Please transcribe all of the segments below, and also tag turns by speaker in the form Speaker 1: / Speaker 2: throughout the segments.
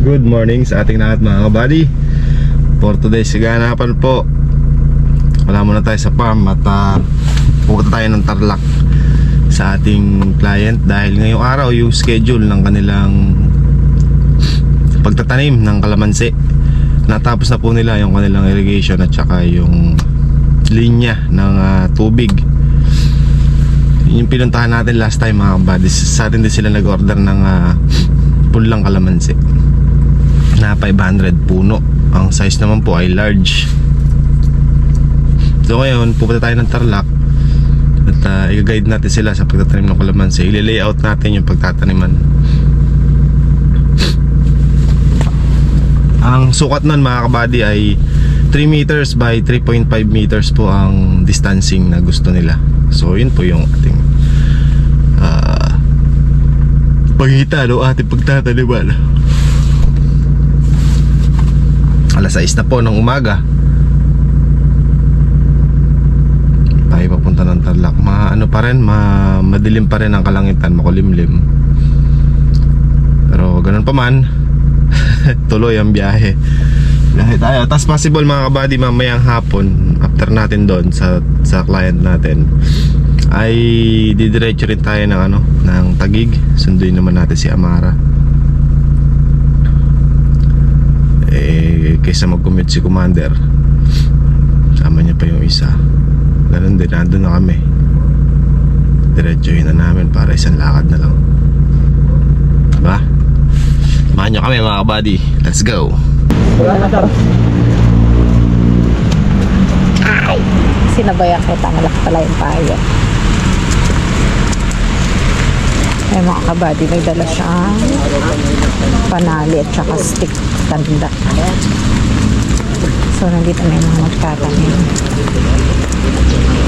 Speaker 1: Good morning sa ating lahat mga kabady. For today's ganapan po, wala muna tayo sa farm at pupunta tayo ng Tarlac sa ating client dahil ngayong araw yung schedule ng kanilang pagtatanim ng kalamansi. Natapos na po nila yung kanilang irrigation at saka yung linya ng tubig. Yung pinuntahan natin last time mga kabady, sa atin din sila nag-order ng punlang kalamansi na 500 puno. Ang size naman po ay large. So ngayon pupunta tayo ng Tarlac at i-guide natin sila sa pagtatanim ng kalamansi. I-layout natin yung pagtataniman. Ang sukat nun mga kabady ay 3 meters by 3.5 meters po ang distancing na gusto nila. So yun po yung ating paghita no, ating pagtataniman. Alas 6 na po ng umaga tayo papunta ng Tarlac. Ano pa rin, madilim pa rin ang kalangitan, makulimlim. Pero ganun pa man tuloy ang biyahe tayo. Tas possible mga kabady mamayang hapon after natin doon sa client natin ay didiretso rin tayo ng Taguig. Sunduin naman natin si Amara. Kaysa mag-commute si Commander, sama niya pa yung isa. Ganun din, nandun na kami. Diretsuhin na namin para isang lakad na lang. Diba? Samahan nyo kami mga kabady. Let's go.
Speaker 2: Ay! Sinabayan kita, malaki pala yung payo. Ay mga kabady, may dala siyang panali at saka stick tanda. So nandito na yung mga magtatanim.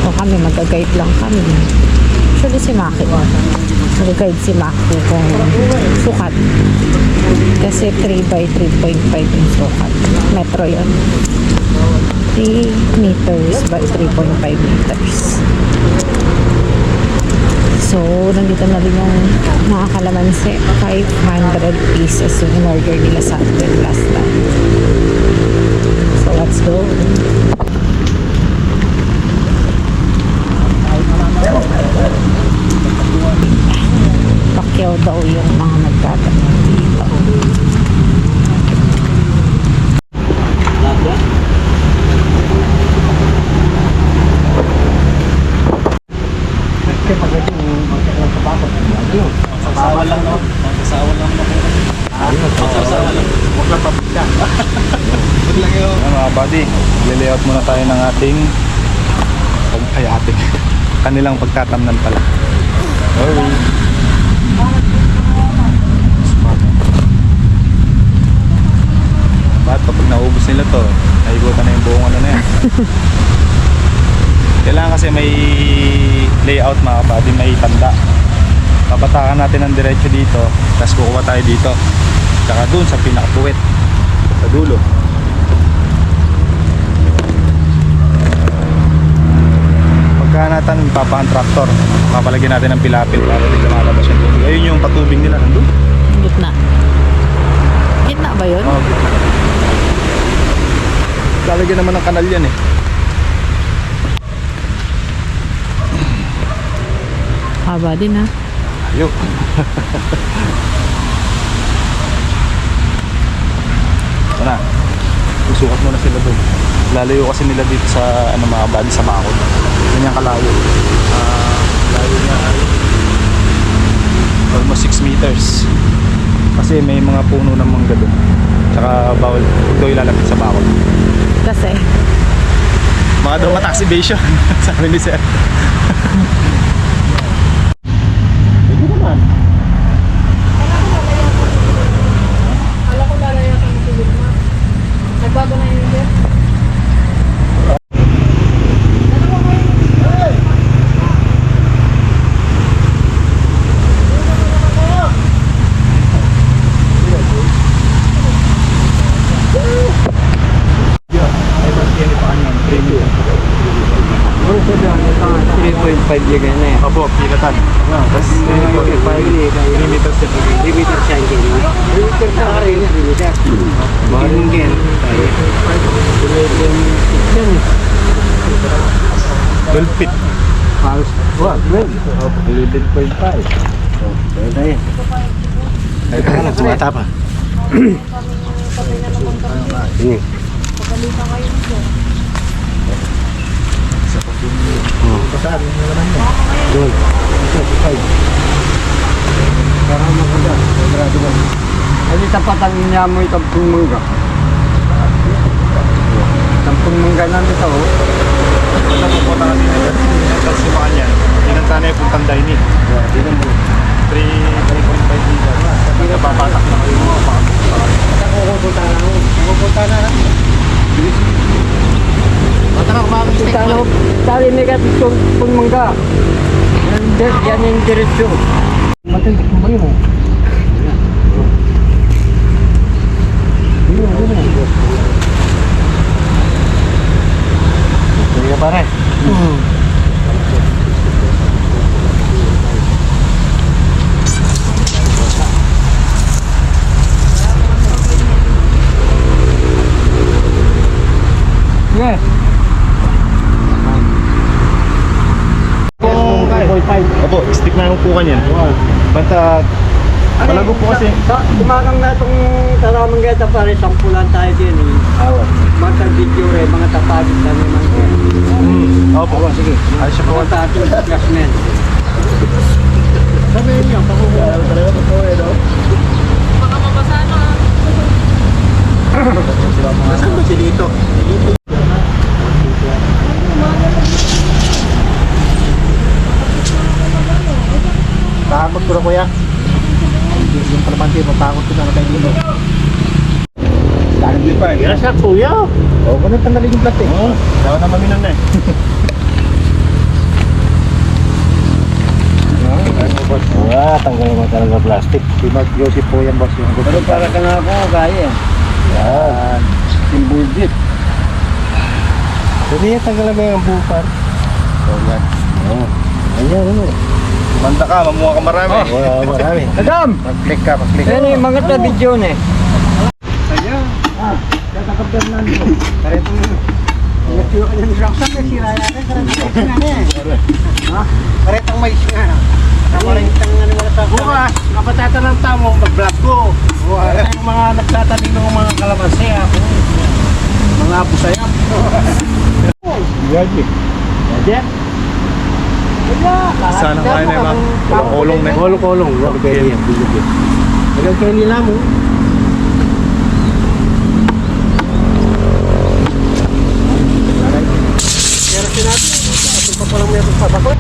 Speaker 2: So kami mag-guide lang kami. Actually si Maki, mag-guide si Maki kung sukat. Kasi 3 by 3.5 yung sukat. Metro yun. 3 meters by 3.5 meters. So nandito na rin yung mga kalamansi. 500 pieces yung in-order nila sa atin last time. So let's go. Pakyaw daw yung mga nagtatanim dito.
Speaker 1: Magsasawa lang no? Magsasawa lang no? Magsasawa lang. Huwag lang pabigyan. Huwag lang yun. Mga buddy, lilayout muna tayo ng ating kanilang pagtatamnan pala. Sorry. Bakit pag naubos nila to, naigutan na yung buong na yan. Kailangan kasi may layout mga kabady, may tanda. Papatakan natin ang diretso dito, tapos kukuha tayo dito, tsaka dun sa pinakapuwit sa dulo. Pagka natin papaan traktor, papalagyan natin ng pilapil para di lumalabas yung tubig. Ayun yung patubig nila nandun.
Speaker 2: Gitna. Gitna ba yun?
Speaker 1: Oo, gitna. Lalagyan naman ng kanal yan eh.
Speaker 2: Haba din ha.
Speaker 1: Ayun. Ito na. Susukat muna sila doon. Lalayo kasi nila dito sa mga kabady sa bakod. Ganyan kalayo. Layo niya ay almost 6 meters. Kasi may mga puno ng mangga doon. Tsaka bawal daw ilalapit sa bakod.
Speaker 2: Kasi
Speaker 1: Mga daw mataxibation. Sabi ni sir.
Speaker 2: nagbago na yun dyan.
Speaker 3: Pagyagan na yan.
Speaker 1: Opo, pilatan. Tapos, 3 meters din.
Speaker 3: 3 meters siya. 3 meters sa akin. 3 meters sa akin. 3 meters.
Speaker 1: 12 feet.
Speaker 3: Halos, 11.5. Pwede na yan. Ay, kaya tumata pa. Kasari mo naman yan. Doon. Para maganda. Sigurado ba? Ay, tapatan niya mo itong mangga. Tampung mangga namin ito.
Speaker 1: Napupunta natin na si Makanyan. Tinanta na yung puntang dining.
Speaker 3: Hindi na mo.
Speaker 1: 3.5 litre. Napapatak na kayo mga
Speaker 3: Kukupunta na ako. Kukupunta na ako.
Speaker 1: Matara, kumakang stick
Speaker 3: Punta na ako. Tali negative kung mangga. Yan yung diretsyo. Matindik mo ba yun? Sige pare. Sige.
Speaker 1: Kung kaya. Opo, stick na yung upukan yan. Basta, malago po kasi.
Speaker 3: Kumakang na itong taramang gata pare, sampulan tayo din eh. Mga video rin, mga tapagit na naman ko.
Speaker 1: Opo.
Speaker 3: Sige.
Speaker 1: Ayos siya po.
Speaker 3: Mga tating classmen. Sabi niyo, pakukuha.
Speaker 1: Nasaan ba si Lito?
Speaker 3: Takot ko na kuya. Yung palamante, matakot ko na kayo dito.
Speaker 1: Hindi pa.
Speaker 3: Yes, sir, kuya. Oo, ganun tanggalin yung plastic.
Speaker 1: Oo, dawa na maminan na eh.
Speaker 3: Tanggalin mo talaga plastic. Si Mark Joseph po yan, boss. Pero para ka na ako, kaya. Yan. Yung budget. Pwede yan, tanggalin mo yung bupan.
Speaker 1: Oo, yan.
Speaker 3: Oo. Ayan, ano.
Speaker 1: Banda ka, mamuha ka marami.
Speaker 3: Wala, marami. Adam!
Speaker 1: Mag-click ka, mag-click.
Speaker 3: Ayan yung mga video na eh. Ayan. Katakabdan na nito. Karito mo. Nagsiyo ka niya ni Roxanne, may sira yata. Karetang may singa na. Karetang ano wala sa bukas, kapatata ng tamong mag-vlog ko. Yung mga nagtatanim ng mga kalamansi ako. Mga busayap.
Speaker 1: Yaji.
Speaker 3: Yaji?
Speaker 1: Sana kaya na yung mga kulong na yun.
Speaker 3: Kolong. Kelly. Nagang Kelly na mo. Pero sinabi, ito pa palang meron pa ako.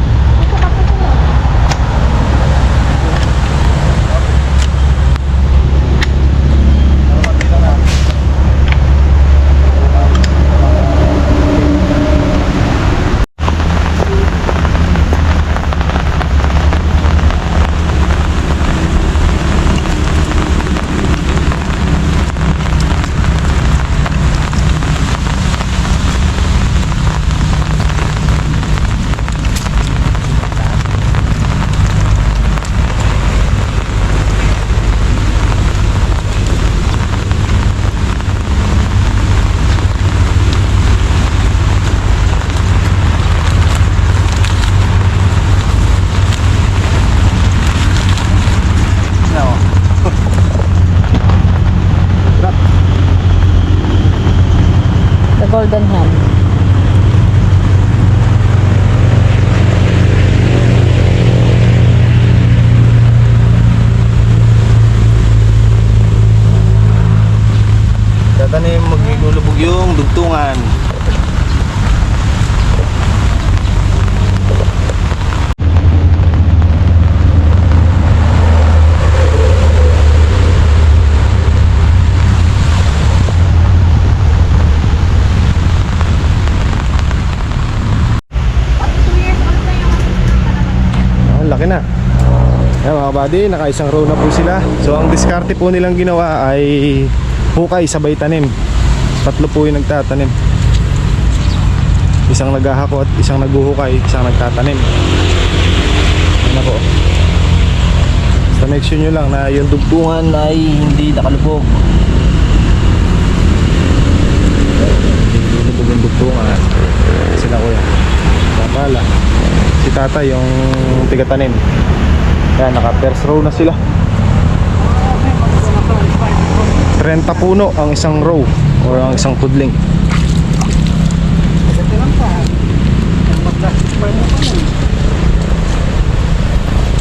Speaker 2: The Golden Hen.
Speaker 1: Tatanim, maglulubog yung dugtungan. Laki na. Ayan mga buddy, naka-isang row na po sila. So ang diskarte po nilang ginawa ay hukay sabay tanim. Tatlo po yung nagtatanim. Isang naghahako at isang naghuhukay, isang nagtatanim. Ayan ako. Basta make sure nyo lang na yung dugtungan ay hindi nakalubog. Hindi lulubog yung dugtungan. Sila kuya. pala. Si tata yung tigatanim. Ayan, naka first row na sila. 30 puno ang isang row o ang isang pudling.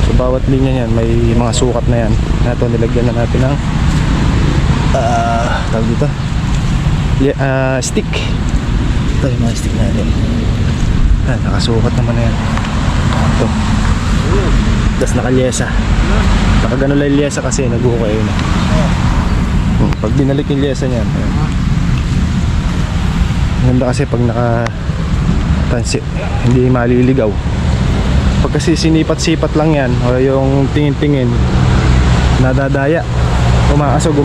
Speaker 1: So bawat linya yan may mga sukat na yan. Ito nilagyan na natin ng tawag dito stick. Ito yung mga stick natin. Nakasukat naman na yan. Ito. Das nakalyesa. Nakagano lang yung lyesa kasi nag-ukay na. Pag binalik yung lyesa niyan, ganda kasi pag naka-tansi, hindi maliligaw. Pag kasi sinipat-sipat lang yan o yung tingin-tingin, nadadaya, umaasog.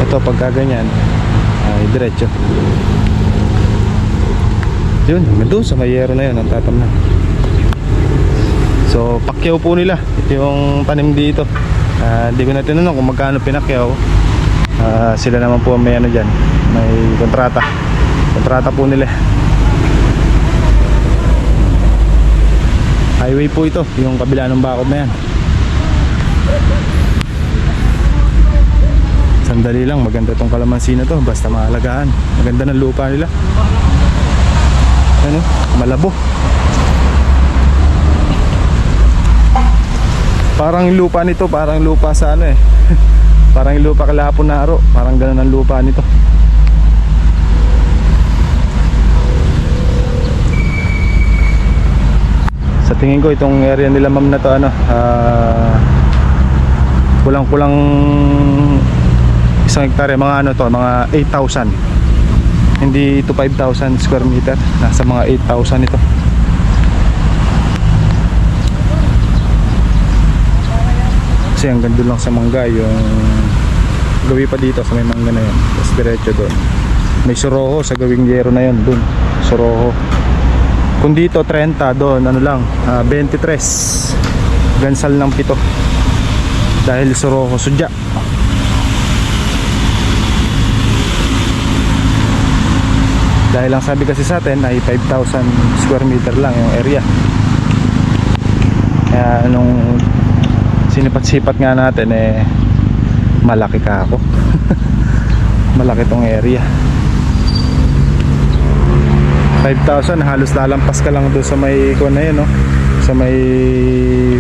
Speaker 1: Ito pagka ganyan ay diretso. Yun, doon sa mayero na yun ang tatam na. So pakyaw po nila. Ito yung tanim dito. Hindi ko na tinanong kung magkano pinakyaw. Sila naman po may ano dyan, may kontrata po nila. Highway po ito, yung kabila ng bakod na yan. Sandali lang, maganda tong kalamansi na to, basta maalagaan. Maganda ng lupa nila. Ano? Malabo. Parang yung lupa nito, parang lupa sa ano parang yung lupa Kalapon na Aro. Parang ganun ang lupa nito. Sa tingin ko itong area nila ma'am na to kulang-kulang isang hektare, mga ano to, mga 8,000. Hindi ito 5,000 square meter. Nasa mga 8,000 ito. Kasi ang ganda lang sa mangga yung gawi pa dito sa may mangga na yun. Tapos diretso doon may Soroho sa gawing yero na yun. Doon Soroho. Kung dito 30, doon ano lang 23. Gansal ng 7 dahil Soroho sudya. Dahil lang sabi kasi sa atin ay 5,000 square meter lang yung area. Kaya nung sinipat-sipat nga natin malaki ka ako. Malaki tong area. 5,000 halos lalampas ka lang doon sa may kuwan na yun, no? Sa may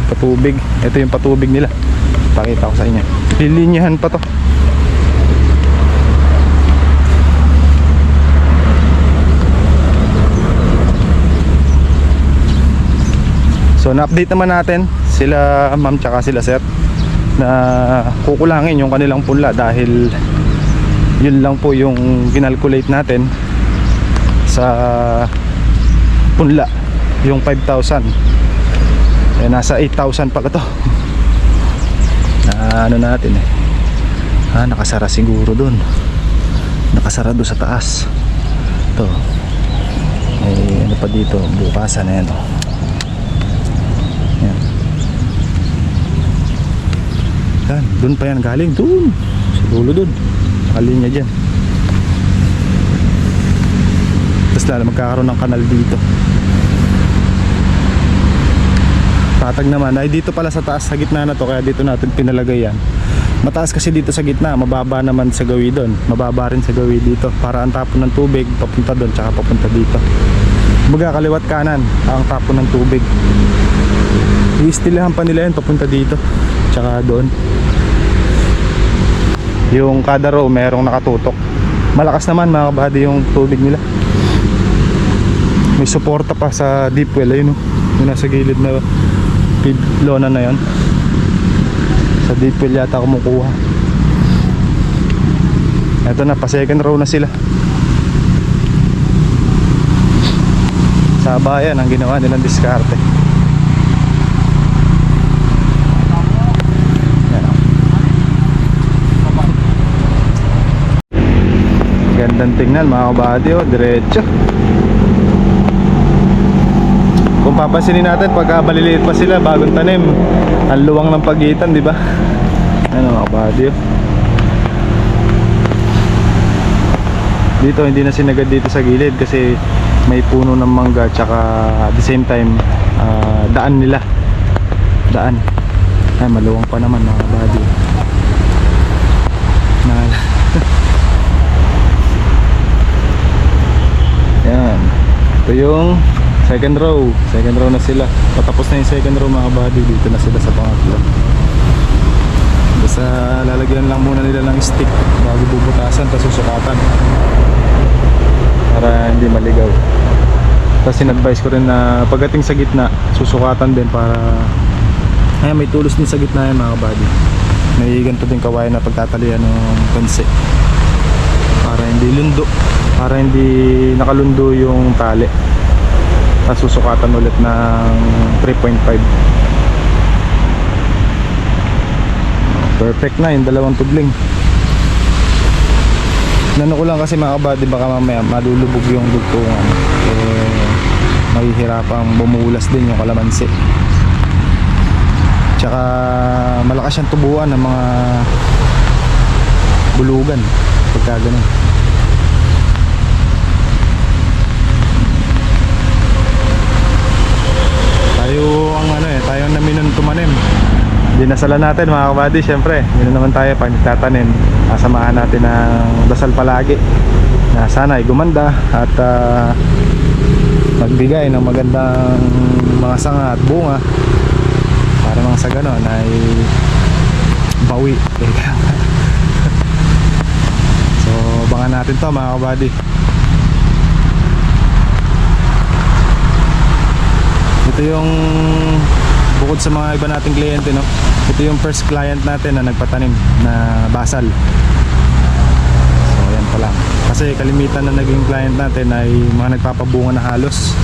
Speaker 1: patubig. Ito yung patubig nila. Pakita ko sa inyo. Lilinyahan pa to. So na-update naman natin sila ma'am tsaka sila sir na kukulangin yung kanilang punla dahil yun lang po yung kinalculate natin sa punla, yung 5,000 nasa 8,000 pala to na ano natin nakasara siguro dun, nakasara doon sa taas to, may ano pa dito bukasan na yan yan, doon pa yan galing, doon sa dulo doon, nakalinya dyan. Tapos lalo magkakaroon ng kanal dito. Patag naman ay dito pala sa taas, sa gitna na to, kaya dito natin pinalagay yan. Mataas kasi dito sa gitna, mababa naman sa gawi doon, mababa rin sa gawi dito, para ang tapon ng tubig papunta doon tsaka papunta dito. Baga kaliwat kanan ang tapon ng tubig. I-stilahan pa nila yan papunta dito tsaka doon. Yung kada row merong nakatutok. Malakas naman mga kabady yung tubig nila. May suporta pa sa deep well ayun, yung nasa gilid na lona na yon. Sa deep well yata kumukuha. Eto na, pa second row na sila. Sa bayan ang ginawa nilang diskarte. Gandang tingnan mga kabady, diretso. Kung papansinin natin pagka maliliit pa sila bagong tanim, ang luwang ng pagitan, di ba? Ano mga kabady, dito hindi na sinagad dito sa gilid kasi
Speaker 4: may puno ng mangga, tsaka at the same time daan nila. Daan. Ay, maluwang pa naman mga buddy. Yan. Ito yung second row. Second row na sila. Patapos na yung second row mga buddy. Dito na sila sa pangatlo. Basta lalagyan lang muna nila ng stick bago bubutasan, tapos susukatan para hindi maligaw. Tapos in-advise ko rin na pagdating sa gitna, susukatan din para may tulos din sa gitna yan mga buddy. May ganito din kawayan na pagtatalian ng pansi para hindi lundo, para hindi nakalundo yung tali. Tapos susukatan ulit ng 3.5. Perfect na yung dalawang tubling. Nano ko lang kasi mga kabady, baka mamaya malulubog yung dugtungan. Mahihirapang bumulas din yung kalamansi. Tsaka malakas yung tubuan ng mga bulugan pagka ganun. Tayo ang tayo ang naminun tumanim. Dinasalan natin mga kabady, syempre yun naman tayo pag nagtatanim. Samahan natin ng dasal palagi na sana ay gumanda at magbigay ng magandang mga sanga at bunga para mga sa ganon ay bawi. So abangan natin to mga kabady. Ito yung bukod sa mga iba nating kliyente, no? Ito yung first client natin na nagpatanim na basal. So yan pa lang. Kasi kalimitan na naging client natin ay mga nagpapabunga na halos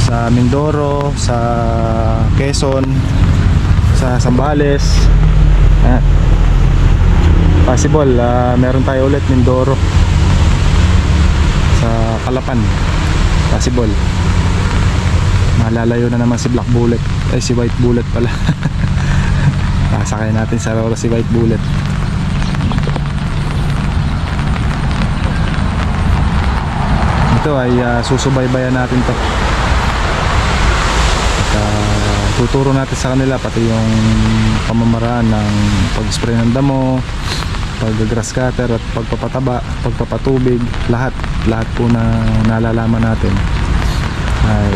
Speaker 4: sa Mindoro, sa Quezon, sa Zambales. Possible meron tayo ulit Mindoro, sa Calapan. Possible malalayo na naman si Black Bullet, ay si White Bullet pala. Sasakay natin sa Aurora si White Bullet. Ito ay susubaybayan natin to at tuturo natin sa kanila pati yung pamamaraan ng pag-spray ng damo, pag-grass cutter at pagpapataba, pagpapatubig, lahat po na nalalaman natin ay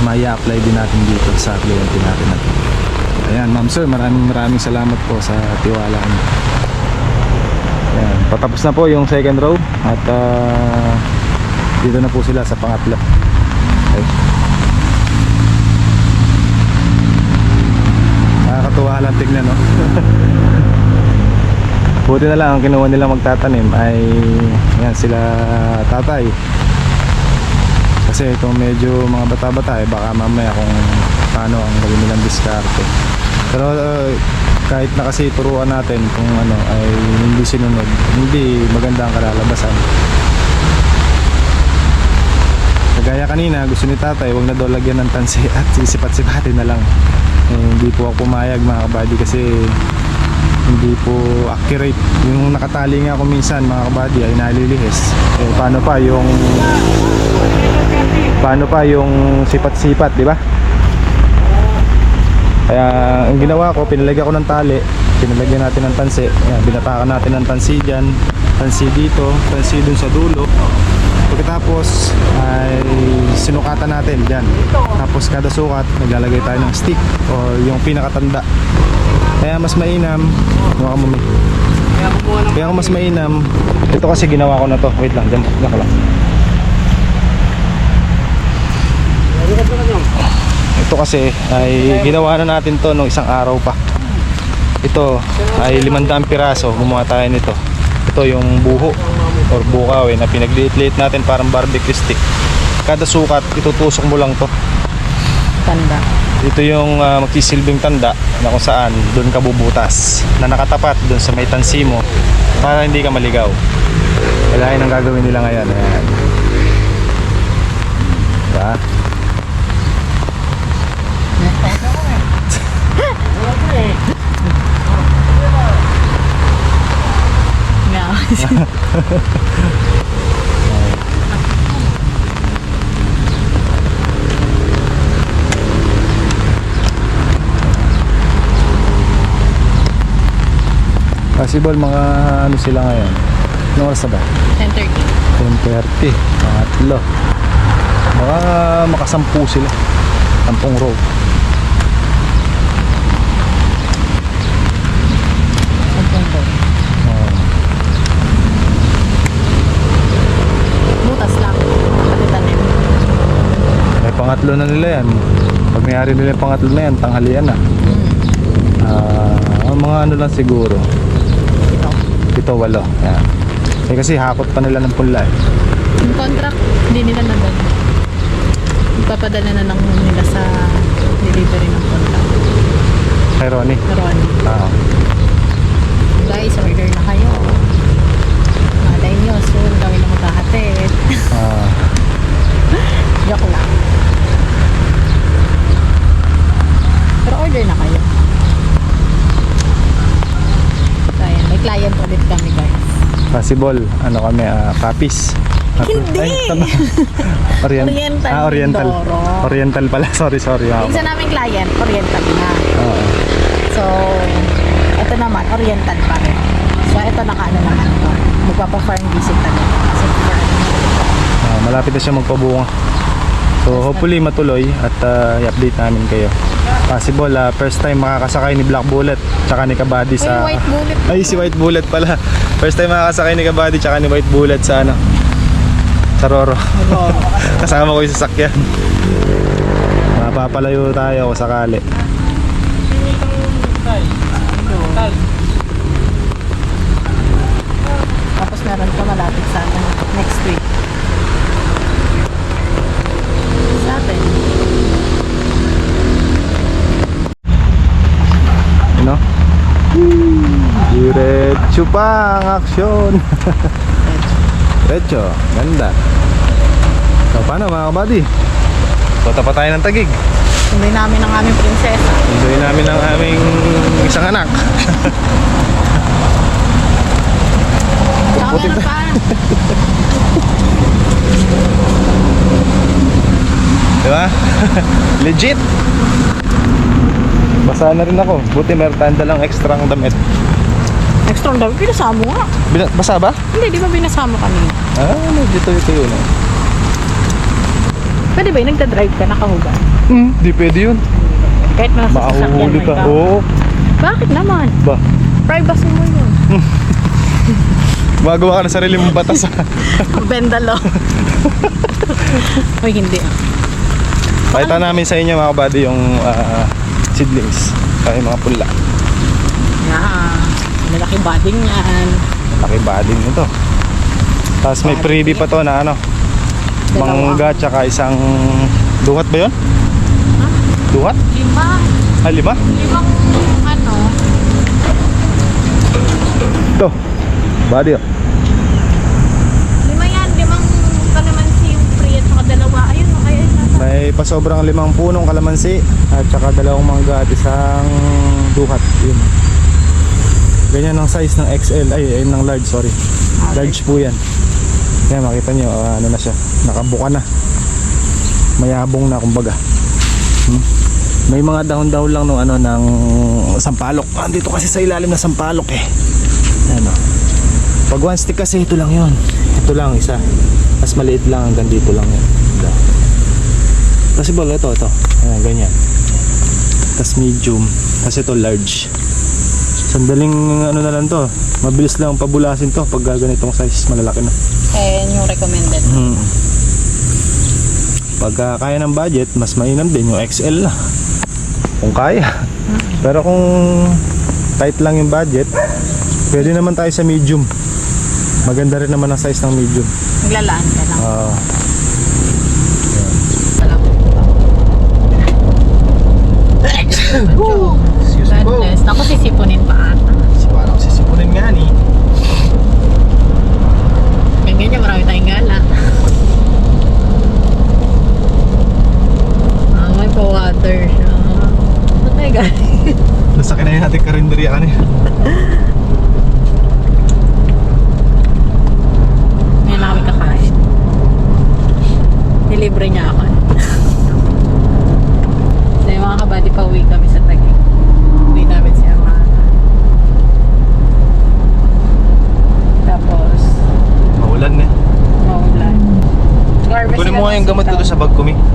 Speaker 4: maya-apply din natin dito sa kliyente natin natin. Ayan, ma'am sir, maraming salamat po sa tiwala niyo. Ayan, patapos na po yung second row at dito na po sila sa pangatlo. Okay. Nakakatuwa lang tignan, no? Buti na lang ang kinuha nila magtatanim ay ayan, sila tatay. Kasi itong medyo mga bata-bata baka mamaya kung paano ang gawin nilang diskarte. Pero kahit na kasi turuan natin kung ay hindi sinunod, hindi maganda ang kalalabasan. Kagaya kanina, gusto ni tatay wag na daw lagyan ng tansi at sisipat-sipatin na lang. Hindi po ako pumayag mga kabady kasi hindi po accurate. Yung nakatali nga ako minsan mga kabady ay nalilihis. Paano pa yung sipat-sipat, di ba? Kaya ang ginawa ko, pinalagyan ko ng tali, pinalagyan natin ng tansi. Ayan, binatakan natin ng tansi dyan, tansi dito, tansi dun sa dulo. Pagkatapos ay sinukatan natin dyan. Tapos kada sukat, naglalagay tayo ng stick o yung pinakatanda. Kaya mas mainam, kaya mas mainam. Ito kasi ginawa ko na to. Wait lang, dyan ko lang. Ito kasi ay ginawa na natin to nung isang araw pa. Ito ay 500 piraso, gumawa tayo nito. Ito yung buho or bukaw na pinagliit-liit natin parang barbecue stick. Kada sukat itutusok mo lang to.
Speaker 2: Tanda.
Speaker 4: Ito yung magsisilbing tanda na kung saan doon ka bubutas na nakatapat doon sa may tansi mo para hindi ka maligaw. Kaya ang gagawin nila ngayon. Ayan. Diba? Possible mga ano sila ngayon. Anong oras na ba?
Speaker 2: 10:30.
Speaker 4: 10:30. Pangatlo. Baka makasampu sila. 10 row. Oh.
Speaker 2: Butas lang. Pati tanim.
Speaker 4: May pangatlo na nila yan. Pag nangyari nila yung pangatlo na yan, tanghalian na. Mga ano lang siguro. Ito 8. Yan. Eh kasi hakot pa nila ng punla eh.
Speaker 2: Yung contract, hindi nila nadala. Ipapadala na lang nila sa delivery ng contract.
Speaker 4: Kay Ronnie.
Speaker 2: Meron.
Speaker 4: Ah.
Speaker 2: Guys, order na kayo. Malay nyo, soon kami na magkahatid.
Speaker 4: Ah.
Speaker 2: Joke lang. Pero order na kayo. So, ayan, may client ulit kami, guys.
Speaker 4: Possible, ano kami, copies.
Speaker 2: Hindi!
Speaker 4: Ay, tama.
Speaker 2: Oriental
Speaker 4: Oriental.
Speaker 2: Mindoro.
Speaker 4: Oriental pala, sorry.
Speaker 2: Yung isa naming client, Oriental na.
Speaker 4: Oo.
Speaker 2: So, ito naman, Oriental pa rin. So, ito nakaano naman ito. Magpapa-farm visit talaga. Kasi
Speaker 4: Malapit na siya magpabunga. So hopefully matuloy at i-update namin kayo. Possible first time makakasakay ni Black Bullet tsaka ni Kabady sa
Speaker 2: White Bullet.
Speaker 4: Ay, si White Bullet pala. First time makakasakay ni Kabady tsaka ni White Bullet sa ano, sa Roro. Kasama ko yung sasakyan. Mapapalayo tayo kung sakali.
Speaker 2: Tapos meron pa malapit sa atin next week. Sa atin.
Speaker 4: Ano? Diretso pa ang aksyon. Diretso, ganda. So paano mga kabady? Bota pa tayo ng Tagig.
Speaker 2: Sunday namin ang aming prinsesa.
Speaker 4: Enjoy namin ang aming isang anak.
Speaker 2: Saka meron pa.
Speaker 4: Diba? Legit. Basa na rin ako. Buti meron tayong dalang extra ng damit.
Speaker 2: Extra ang dami. Binasama mo nga.
Speaker 4: Basa ba?
Speaker 2: Hindi, di ba binasama kanina?
Speaker 4: Dito yun.
Speaker 2: Pwede ba yung nagda-drive ka, nakahuga?
Speaker 4: Di pwede yun.
Speaker 2: Kahit nasa sasakyan
Speaker 4: Mahuhuli
Speaker 2: mo
Speaker 4: ka.
Speaker 2: ikaw.
Speaker 4: Oo.
Speaker 2: Bakit naman?
Speaker 4: Ba?
Speaker 2: Privacy mo yun.
Speaker 4: Magawa ka na sarili mong batas.
Speaker 2: Bendalo. Uy, hindi ah.
Speaker 4: Pakita namin sa inyo mga kabady yung seedlings. Kaya mga pula.
Speaker 2: Yeah. Malaki bading yan.
Speaker 4: Laki bading nito. Tapos may freebie pa to na ano, mangga tsaka isang duhat ba yun? Duhat?
Speaker 2: 5.
Speaker 4: 5?
Speaker 2: Limang ano.
Speaker 4: Ito. Body.
Speaker 2: 5 yan. 5 kalamansi yung free at saka 2. Ayun o, kaya yun.
Speaker 4: May pasobrang 5 punong kalamansi at saka 2 mangga at isang duhat. Yun. Ganyan ang size ng XL. Ay ng large, sorry. Large po yan. Kaya makita nyo, ano na siya. Nakabuka na. Mayabong na kumbaga. May mga dahon-dahon lang nung ano ng sampalok. Andito kasi sa ilalim na sampalok eh. Ano. Pag one stick kasi ito lang 'yon. Ito lang isa. Mas maliit lang hanggang dito lang 'yan. Possible ito. Ayan, ganyan. Tas medium, kasi ito large. Sandaling ano na lang to. Mabilis lang pabulasin to pag ganitong size, malalaki na.
Speaker 2: Kaya yun yung recommended.
Speaker 4: Pagka kaya ng budget, mas mainam din yung XL na. Kung kaya. Pero kung tight lang yung budget, pwede naman tayo sa medium. Maganda rin naman ang size ng medium.
Speaker 2: Maglalaan ka lang.
Speaker 4: Excuse me po.
Speaker 2: God bless. Ako sisipunin pa ata.
Speaker 4: Parang sisipunin nga ni.
Speaker 2: Ganyan, marami tayong gala. May pa-water siya. Saan tayo galing?
Speaker 4: Nasa kinayin natin karinderya kanina.
Speaker 2: Ngayon lang kami kakain. Nilibre niya ako. So yung mga kabady, pauwi kami sa Taguig. Uwi namin si Amana.
Speaker 1: sa bag ko, Mi.